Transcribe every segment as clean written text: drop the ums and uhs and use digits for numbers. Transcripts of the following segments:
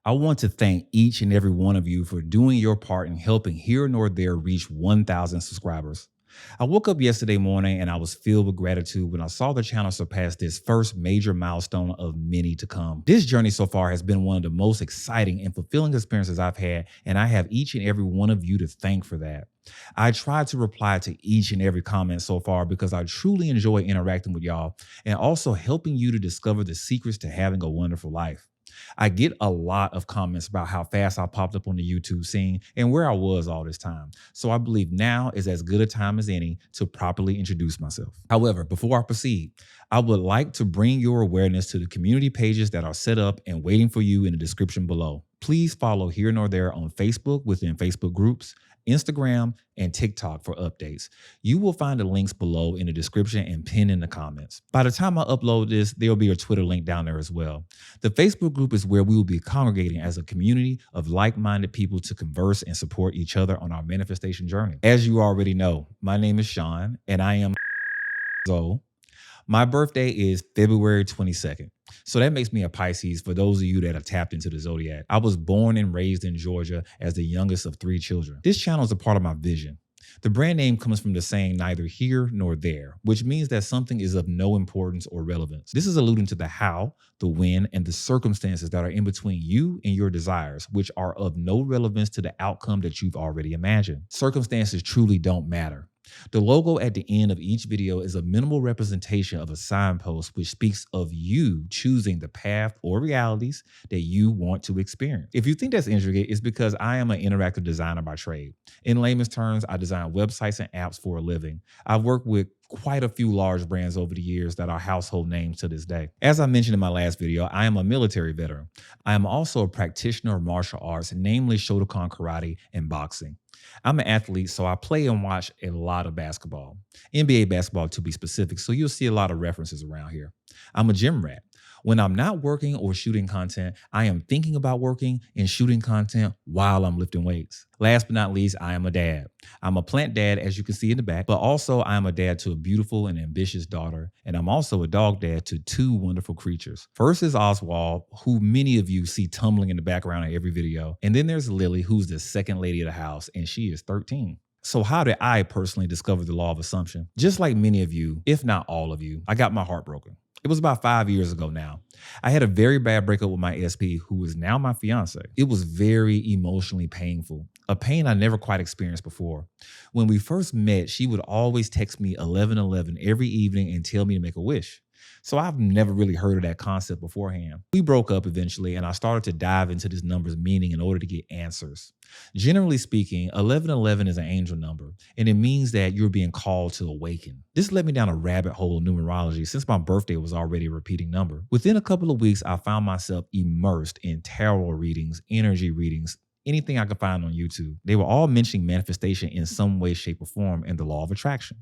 I want to thank each and every one of you for doing your part in helping Here Nor There reach 1,000 subscribers. I woke up yesterday morning and I was filled with gratitude when I saw the channel surpass this first major milestone of many to come. This journey so far has been one of the most exciting and fulfilling experiences I've had, and I have each and every one of you to thank for that. I tried to reply to each and every comment so far because I truly enjoy interacting with y'all and also helping you to discover the secrets to having a wonderful life. I get a lot of comments about how fast I popped up on the YouTube scene and where I was all this time. So I believe now is as good a time as any to properly introduce myself. However, before I proceed, I would like to bring your awareness to the community pages that are set up and waiting for you in the description below. Please follow Here Nor There on Facebook within Facebook groups, Instagram, and TikTok for updates. You will find the links below in the description and pinned in the comments. By the time I upload this, there'll be a Twitter link down there as well. The Facebook group is where we will be congregating as a community of like-minded people to converse and support each other on our manifestation journey. As you already know, my name is Shaun and I am old. My birthday is February 22nd. So that makes me a Pisces for those of you that have tapped into the zodiac. I was born and raised in Georgia as the youngest of 3 children. This channel is a part of my vision. The brand name comes from the saying neither here nor there, which means that something is of no importance or relevance. This is alluding to the how, the when, and the circumstances that are in between you and your desires, which are of no relevance to the outcome that you've already imagined. Circumstances truly don't matter. The logo at the end of each video is a minimal representation of a signpost which speaks of you choosing the path or realities that you want to experience. If you think that's intricate, it's because I am an interactive designer by trade. In layman's terms, I design websites and apps for a living. I've worked with quite a few large brands over the years that are household names to this day. As I mentioned in my last video, I am a military veteran. I am also a practitioner of martial arts, namely Shotokan karate and boxing. I'm an athlete, so I play and watch a lot of basketball, NBA basketball to be specific, so you'll see a lot of references around here. I'm a gym rat. When I'm not working or shooting content, I am thinking about working and shooting content while I'm lifting weights. Last but not least, I am a dad. I'm a plant dad, as you can see in the back, but also I am a dad to a beautiful and ambitious daughter, and I'm also a dog dad to 2 wonderful creatures. First is Oswald, who many of you see tumbling in the background of every video, and then there's Lily, who's the second lady of the house, and she is 13. So how did I personally discover the law of assumption? Just like many of you, if not all of you, I got my heart broken. It was about 5 years ago now. I had a very bad breakup with my SP, who is now my fiance. It was very emotionally painful, a pain I never quite experienced before. When we first met, she would always text me 11:11 every evening and tell me to make a wish. So I've never really heard of that concept beforehand. We broke up eventually, and I started to dive into this number's meaning in order to get answers. Generally speaking, 1111 is an angel number, and it means that you're being called to awaken. This led me down a rabbit hole of numerology since my birthday was already a repeating number. Within a couple of weeks, I found myself immersed in tarot readings, energy readings, anything I could find on YouTube. They were all mentioning manifestation in some way, shape, or form and the law of attraction.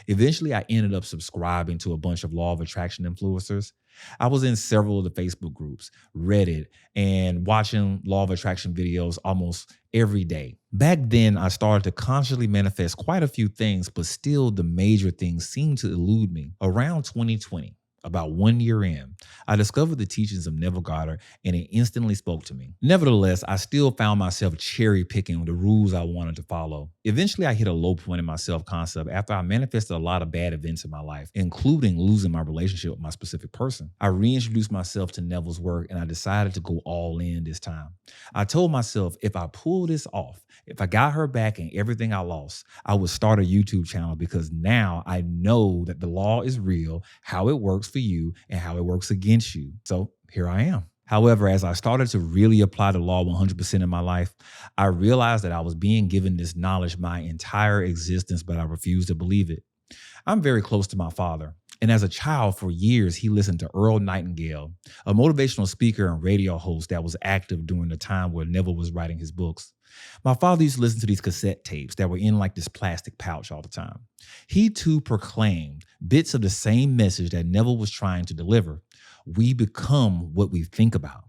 Eventually, I ended up subscribing to a bunch of law of attraction influencers. I was in several of the Facebook groups, Reddit, and watching law of attraction videos almost every day. Back then, I started to consciously manifest quite a few things, but still the major things seemed to elude me. Around 2020, about 1 year in, I discovered the teachings of Neville Goddard, and it instantly spoke to me. Nevertheless, I still found myself cherry picking the rules I wanted to follow. Eventually, I hit a low point in my self-concept after I manifested a lot of bad events in my life, including losing my relationship with my specific person. I reintroduced myself to Neville's work, and I decided to go all in this time. I told myself if I pull this off, if I got her back and everything I lost, I would start a YouTube channel because now I know that the law is real, how it works for you, and how it works against you. So here I am. However, as I started to really apply the law 100% in my life, I realized that I was being given this knowledge my entire existence, but I refused to believe it. I'm very close to my father. And as a child, for years, he listened to Earl Nightingale, a motivational speaker and radio host that was active during the time where Neville was writing his books. My father used to listen to these cassette tapes that were in like this plastic pouch all the time. He too proclaimed bits of the same message that Neville was trying to deliver. We become what we think about.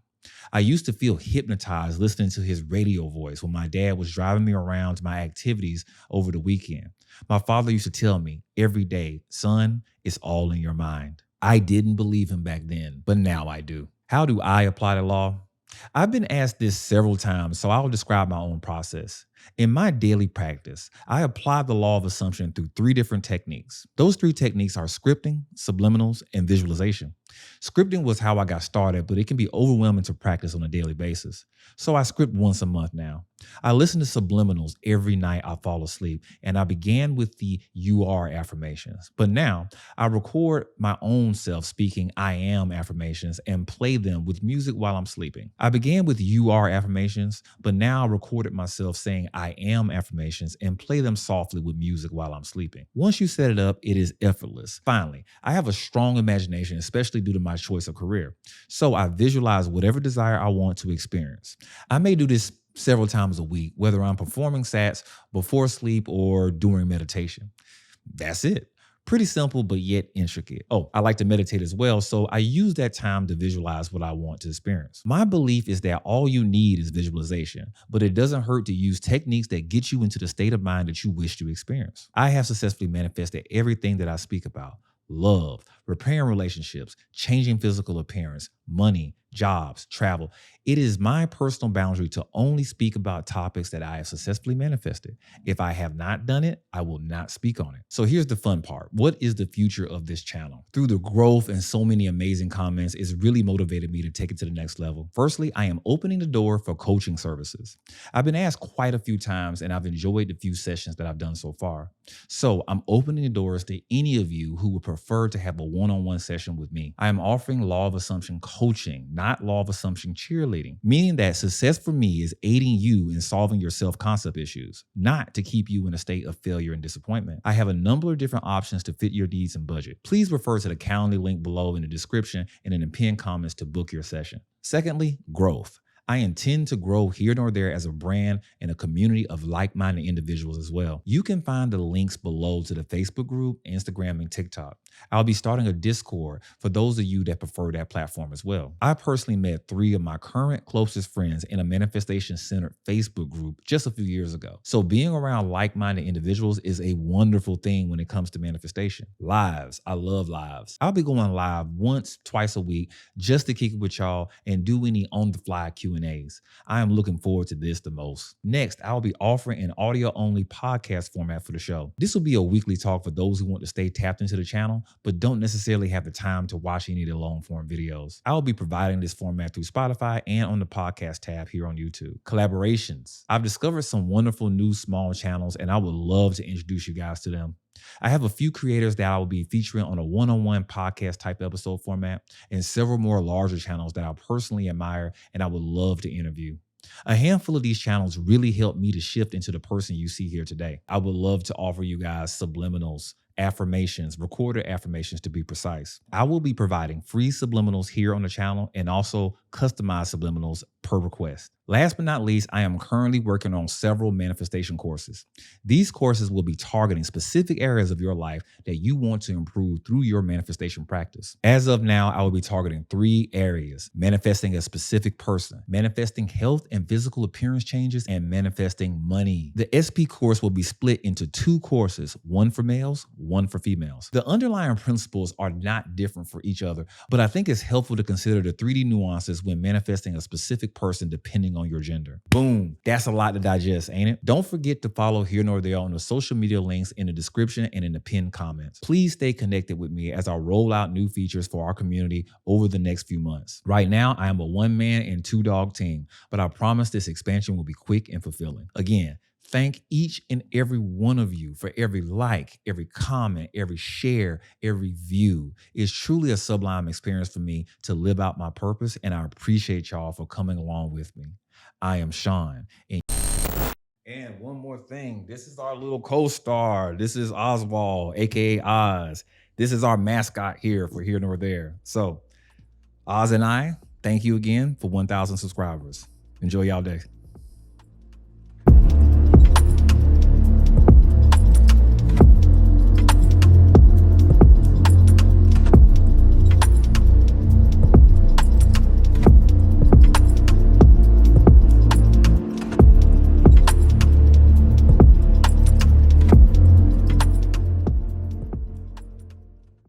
I used to feel hypnotized listening to his radio voice when my dad was driving me around to my activities over the weekend. My father used to tell me every day, son, it's all in your mind. I didn't believe him back then, but now I do. How do I apply the law? I've been asked this several times, so I'll describe my own process. In my daily practice, I apply the law of assumption through three different techniques. Those three techniques are scripting, subliminals, and visualization. Scripting was how I got started, but it can be overwhelming to practice on a daily basis. So I script once a month now. I listen to subliminals every night I fall asleep, and I began with the "you are" affirmations. But now I record my own self speaking "I am" affirmations and play them with music while I'm sleeping. I began with "you are" affirmations, but now I recorded myself saying "I am" affirmations and play them softly with music while I'm sleeping. Once you set it up, it is effortless. Finally, I have a strong imagination, especially due to my choice of career. So I visualize whatever desire I want to experience. I may do this several times a week, whether I'm performing sats before sleep or during meditation. That's it. Pretty simple, but yet intricate. Oh, I like to meditate as well, so I use that time to visualize what I want to experience. My belief is that all you need is visualization, but it doesn't hurt to use techniques that get you into the state of mind that you wish to experience. I have successfully manifested everything that I speak about: love, repairing relationships, changing physical appearance, money, jobs, travel. It is my personal boundary to only speak about topics that I have successfully manifested. If I have not done it, I will not speak on it. So here's the fun part. What is the future of this channel? Through the growth and so many amazing comments, it's really motivated me to take it to the next level. Firstly, I am opening the door for coaching services. I've been asked quite a few times, and I've enjoyed the few sessions that I've done so far. So I'm opening the doors to any of you who would prefer to have a one-on-one session with me. I am offering law of assumption coaching, not law of assumption cheerleading, meaning that success for me is aiding you in solving your self-concept issues, not to keep you in a state of failure and disappointment. I have a number of different options to fit your needs and budget. Please refer to the Calendly link below in the description and in the pinned comments to book your session. Secondly, growth. I intend to grow here nor there as a brand and a community of like-minded individuals as well. You can find the links below to the Facebook group, Instagram, and TikTok. I'll be starting a Discord for those of you that prefer that platform as well. I personally met 3 of my current closest friends in a manifestation-centered Facebook group just a few years ago. So being around like-minded individuals is a wonderful thing when it comes to manifestation. Lives. I love lives. I'll be going live once, twice a week just to kick it with y'all and do any on-the-fly Q&As. I am looking forward to this the most. Next, I'll be offering an audio-only podcast format for the show. This will be a weekly talk for those who want to stay tapped into the channel, but don't necessarily have the time to watch any of the long-form videos. I'll be providing this format through Spotify and on the podcast tab here on YouTube. Collaborations. I've discovered some wonderful new small channels, and I would love to introduce you guys to them. I have a few creators that I will be featuring on a one-on-one podcast type episode format and several more larger channels that I personally admire and I would love to interview. A handful of these channels really helped me to shift into the person you see here today. I would love to offer you guys subliminals, affirmations, recorded affirmations to be precise. I will be providing free subliminals here on the channel and also customized subliminals per request. Last but not least, I am currently working on several manifestation courses. These courses will be targeting specific areas of your life that you want to improve through your manifestation practice. As of now, I will be targeting 3 areas: manifesting a specific person, manifesting health and physical appearance changes, and manifesting money. The SP course will be split into 2 courses, one for males, one for females. The underlying principles are not different for each other, but I think it's helpful to consider the 3D nuances when manifesting a specific person depending on your gender. Boom. That's a lot to digest, ain't it? Don't forget to follow Here Nor There on the social media links in the description and in the pinned comments. Please stay connected with me as I roll out new features for our community over the next few months. Right now, I am a 1-man and 2-dog team, but I promise this expansion will be quick and fulfilling. Again, thank each and every one of you for every like, every comment, every share, every view. It's truly a sublime experience for me to live out my purpose, and I appreciate y'all for coming along with me. I am Shaun. And one more thing, this is our little co-star. This is Oswald, aka Oz. This is our mascot here for Here Nor There. So Oz and I, thank you again for 1,000 subscribers. Enjoy y'all day.